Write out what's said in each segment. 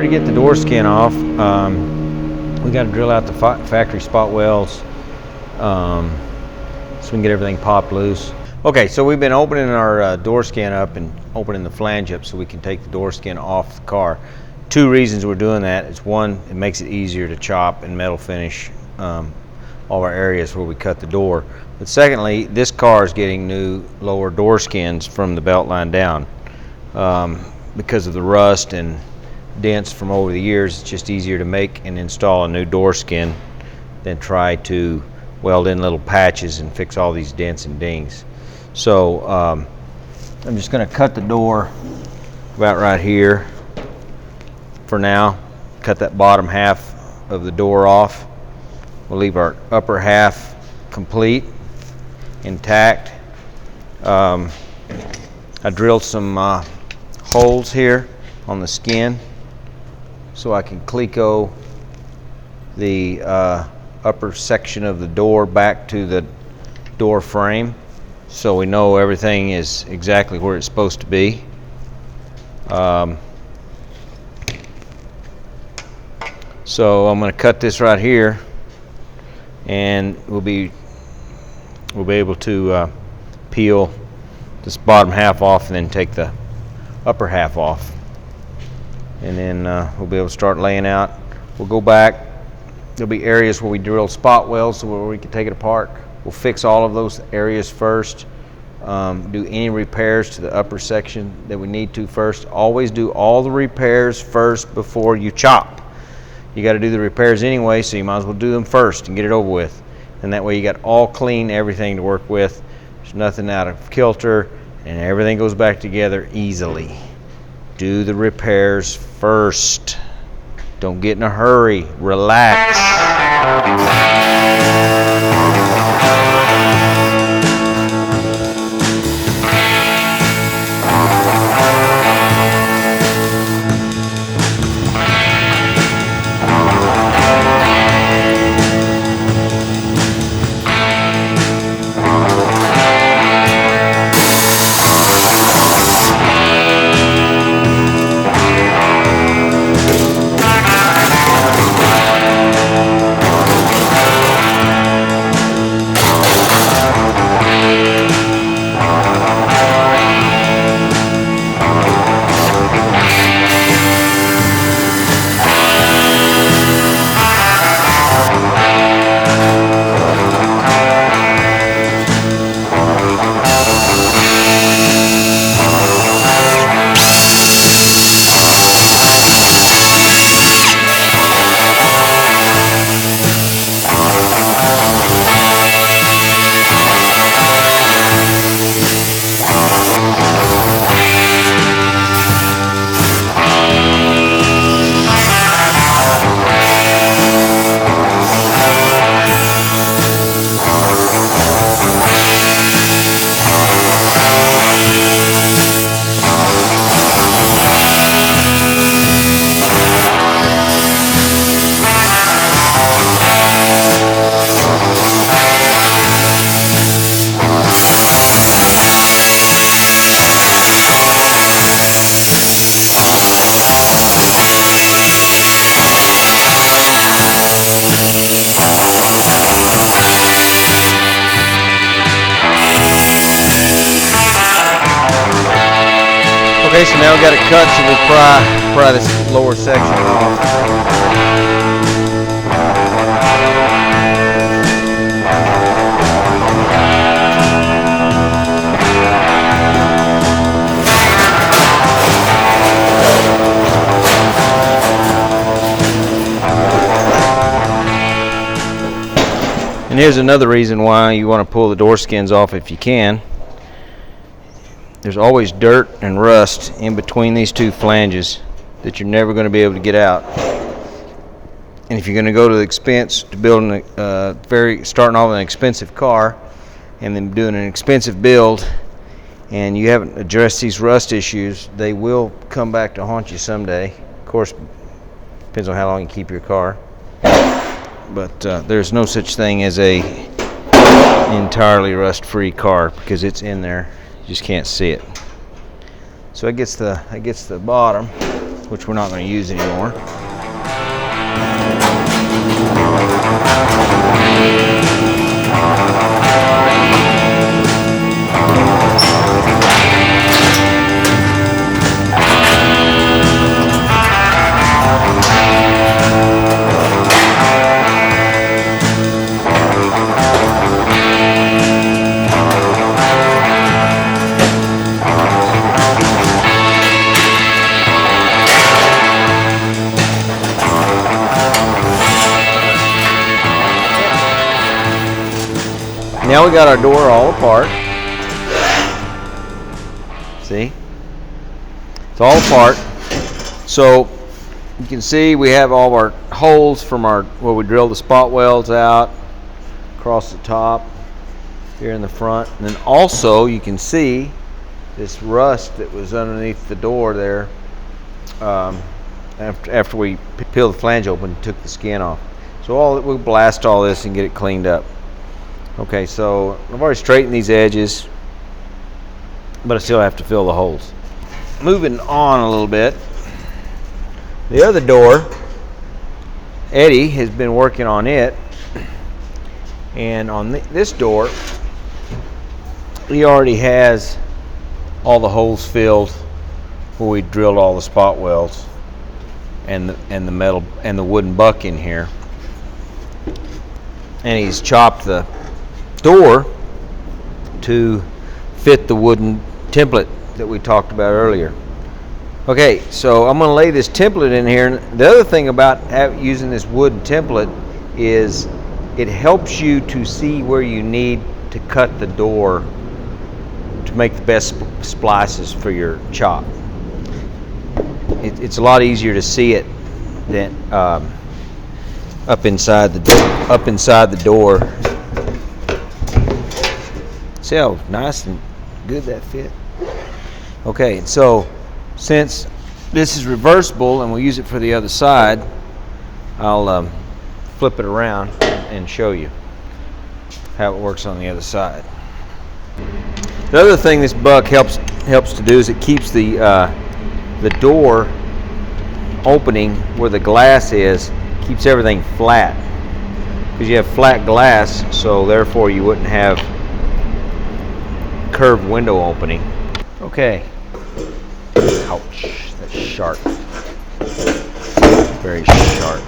to get the door skin off, we got to drill out the factory spot welds so we can get everything popped loose. Okay, so we've been opening our door skin up and opening the flange up so we can take the door skin off the car. Two reasons we're doing that is, one, it makes it easier to chop and metal finish all our areas where we cut the door. But secondly, this car is getting new lower door skins from the belt line down. Because of the rust and dents from over the years, it's just easier to make and install a new door skin than try to weld in little patches and fix all these dents and dings. So I'm just going to cut the door about right here for now. Cut that bottom half of the door off. We'll leave our upper half complete, intact. I drilled some holes here on the skin so I can cleco the upper section of the door back to the door frame, so we know everything is exactly where it's supposed to be. So I'm going to cut this right here, and we'll be able to peel this bottom half off and then take the upper half off, and then we'll be able to start laying out. We'll go back. There'll be areas where we drill spot welds so where we can take it apart. We'll fix all of those areas first, do any repairs to the upper section that we need to first. Always do all the repairs first before you chop. You got to do the repairs anyway, so you might as well do them first and get it over with. And that way you got all clean everything to work with. There's nothing out of kilter, and everything goes back together easily. Do the repairs first. Don't get in a hurry. Relax. Okay, so now we got it cut, so we'll pry this lower section off. And here's another reason why you want to pull the door skins off if you can. There's always dirt and rust in between these two flanges that you're never going to be able to get out. And if you're going to go to the expense to building starting off with an expensive car and then doing an expensive build, and you haven't addressed these rust issues, they will come back to haunt you someday. Of course, depends on how long you keep your car. But there's no such thing as a entirely rust-free car, because it's in there. You just can't see it. So it gets the bottom. which we're not going to use anymore. Now we got our door all apart. See? It's all apart. So you can see we have all of our holes from our where we drilled the spot welds out across the top here in the front. And then also you can see this rust that was underneath the door there after we peeled the flange open and took the skin off. So we'll blast all this and get it cleaned up. Okay, so I've already straightened these edges, but I still have to fill the holes. Moving on a little bit, the other door, Eddie has been working on it, and on this door, he already has all the holes filled where we drilled all the spot welds and the metal and the wooden buck in here, and he's chopped the door to fit the wooden template that we talked about earlier. Okay, so I'm going to lay this template in here. And the other thing about using this wooden template is it helps you to see where you need to cut the door to make the best splices for your chop. It's a lot easier to see it than up inside the door. See how nice and good that fit? Okay, so since this is reversible and we'll use it for the other side, I'll flip it around and show you how it works on the other side. The other thing this buck helps to do is it keeps the door opening where the glass is, keeps everything flat, because you have flat glass, so therefore you wouldn't have curved window opening. Okay. Ouch, that's sharp. Very sharp.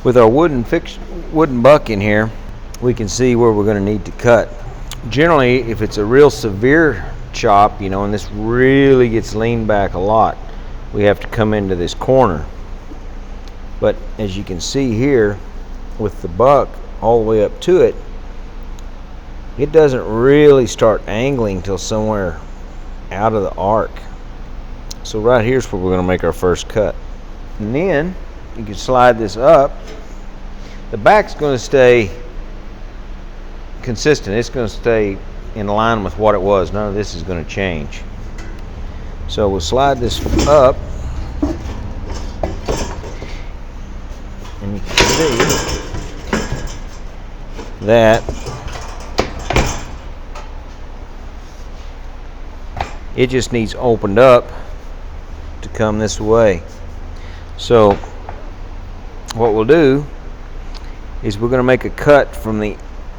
With our wooden buck in here, we can see where we're going to need to cut. Generally, if it's a real severe chop, and this really gets leaned back a lot, we have to come into this corner. But as you can see here, with the buck all the way up to it, it doesn't really start angling till somewhere out of the arc. So right here's where we're going to make our first cut. And then you can slide this up. The back's going to stay consistent. It's going to stay in line with what it was. None of this is going to change. So we'll slide this up, and you can see that it just needs opened up to come this way. So what we'll do is we're going to make a cut from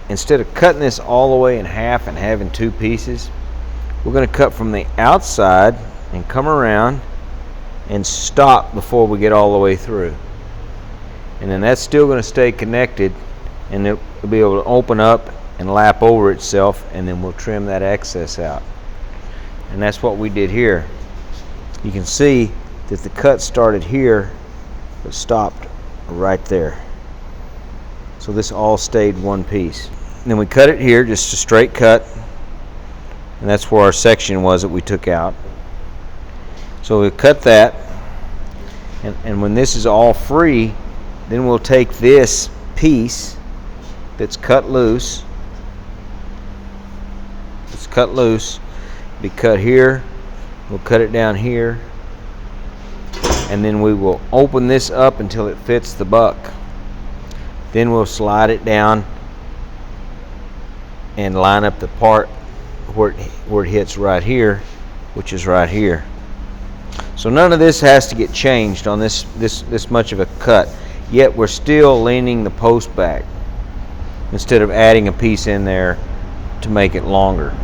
instead of cutting this all the way in half and having two pieces, we're going to cut from the outside and come around and stop before we get all the way through. And then that's still going to stay connected, and it'll be able to open up and lap over itself, and then we'll trim that excess out. And that's what we did here. You can see that the cut started here but stopped right there. So this all stayed one piece. And then we cut it here, just a straight cut, and that's where our section was that we took out. So we cut that, and when this is all free, then we'll take this piece that's cut loose. It's cut loose. Be cut here, we'll cut it down here, and then we will open this up until it fits the buck. Then we'll slide it down and line up the part where it hits right here, which is right here. So none of this has to get changed on this much of a cut, yet we're still leaning the post back instead of adding a piece in there to make it longer.